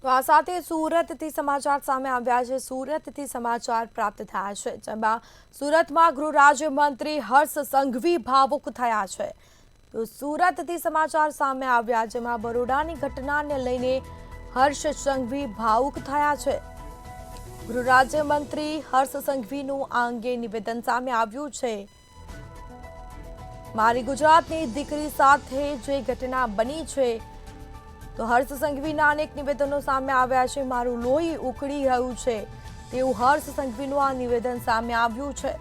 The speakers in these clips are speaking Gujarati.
તો આ સાથે સુરતથી સમાચાર સામે આવ્યા છે। સુરતથી સમાચાર પ્રાપ્ત થયા છે, જેમાં સુરતમાં ગૃહ રાજ્યમંત્રી હર્ષ સંઘવી ભાવુક થયા છે। તો સુરતથી સમાચાર સામે આવ્યા, જેમાં બરોડાની ઘટનાને લઈને હર્ષ સંઘવી ભાવુક થયા છે। ગૃહ રાજ્યમંત્રી હર્ષ સંઘવીનું આ અંગે નિવેદન સામે આવ્યું છે। મારી ગુજરાતની દીકરી સાથે જે ઘટના બની છે, તો હર્ષ સંઘવીના અનેક નિવેદનો સામે આવ્યા છે। મારું લોહી ઉકળી રહ્યું છે તેવું હર્ષ સંઘવીનું આ નિવેદન સામે આવ્યું છે।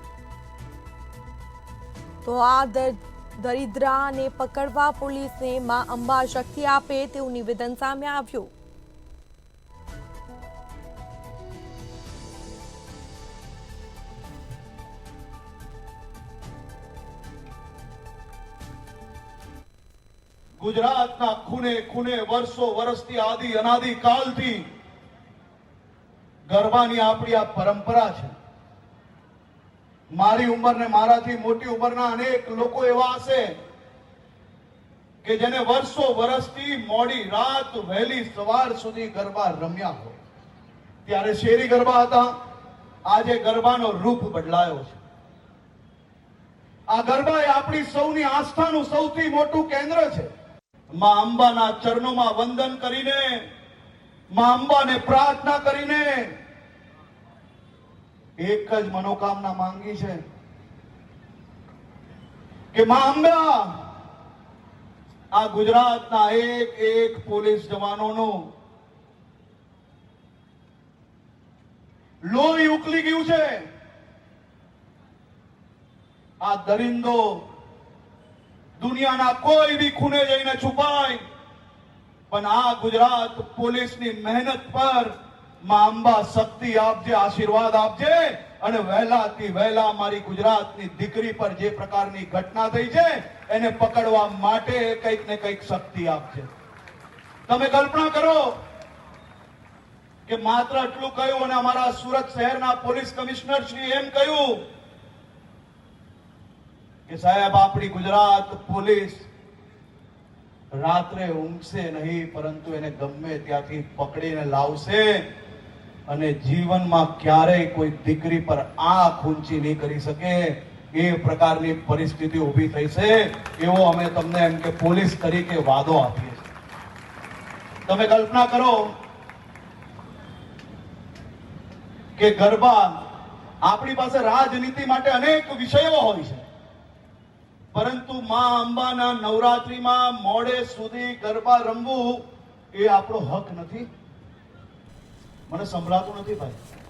તો આ દરિદ્રાને પકડવા પોલીસને માં અંબા શક્તિ આપે તેવું નિવેદન સામે આવ્યું। ગુજરાતના ખૂણે ખૂણે વર્ષો વર્ષથી આદિ અનાદિ કાળથી ગરબાની આપણી આ પરંપરા છે। મારી ઉંમર ને મારાથી મોટી ઉંમરના અનેક લોકો એવા હશે કે જેને વર્ષો વર્ષથી મોડી રાત વહેલી સવાર સુધી ગરબા રમ્યા હોય। ત્યારે શેરી ગરબા હતા, આજે ગરબાનો રૂપ બદલાયો છે। આ ગરબા એ આપણી સૌની આસ્થાનું સૌથી મોટું કેન્દ્ર છે। માં અંબાના ચરણોમાં વંદન કરીને, માં અંબાને પ્રાર્થના કરીને એક જ મનોકામના માંગી છે કે માં અંબા આ ગુજરાતના એક એક પોલીસ જવાનોનું લોહી ઉકળી ગયું છે। આ દરિંદો દુનિયાના કોઈ બી ખૂણે જઈને છુપાય, પણ આ ગુજરાત પોલીસની મહેનત પર માં અંબા શક્તિ આપજે, આશીર્વાદ આપજે અને વહેલાથી વહેલા મારી ગુજરાતની દીકરી પર જે પ્રકારની ઘટના થઈ છે એને પકડવા માટે કંઈક ને કંઈક શક્તિ આપજે। તમે કલ્પના કરો કે માત્ર એટલું કહ્યું અને અમારા સુરત શહેરના પોલીસ કમિશનર શ્રી એમ કહ્યું કે સાહેબ આપણી ગુજરાત પોલીસ રાત્રે ઊંઘશે નહીં, પરંતુ એને ગમે ત્યાંથી પકડીને લાવશે અને જીવનમાં ક્યારેય કોઈ દીકરી પર આંખ ઊંચી નહીં કરી શકે એ પ્રકારની પરિસ્થિતિ ઊભી થઈ છે। એવો અમે તમને એમ કે પોલીસ તરીકે વાદો આપીએ છીએ। તમે કલ્પના કરો કે ગરબા આપણી પાસે રાજનીતિ માટે અનેક વિષયો હોય છે, પરંતુ માં અંબાના નવરાત્રીમાં મોડે સુધી ગરબા રમવું એ આપણો હક નથી। મને સંભળાતું નથી ભાઈ।